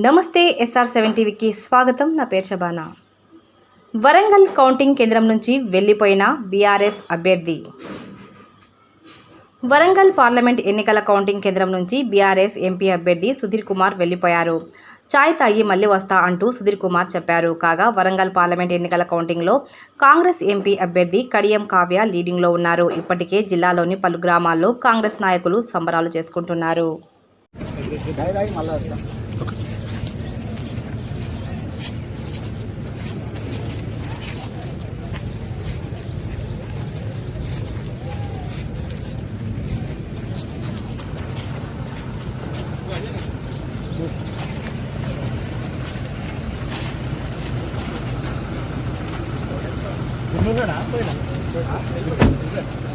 నమస్తే SR7 టీవీకి స్వాగతం. నా పేరు శబానా. వరంగల్ కౌంటింగ్ కేంద్రం నుంచి వెళ్లిపోయిన బీఆర్ఎస్ అభ్యర్థి. వరంగల్ పార్లమెంట్ ఎన్నికల కౌంటింగ్ కేంద్రం నుంచి బీఆర్ఎస్ ఎంపీ అభ్యర్థి సుధీర్ కుమార్ వెళ్లిపోయారు. చాయ్ తాగి మళ్లీ వస్తా అంటూ సుధీర్ కుమార్ చెప్పారు. కాగా వరంగల్ పార్లమెంట్ ఎన్నికల కౌంటింగ్లో కాంగ్రెస్ ఎంపీ అభ్యర్థి కడియం కావ్య లీడింగ్లో ఉన్నారు. ఇప్పటికే జిల్లాలోని పలు గ్రామాల్లో కాంగ్రెస్ నాయకులు సంబరాలు చేసుకుంటున్నారు. Bener nggak?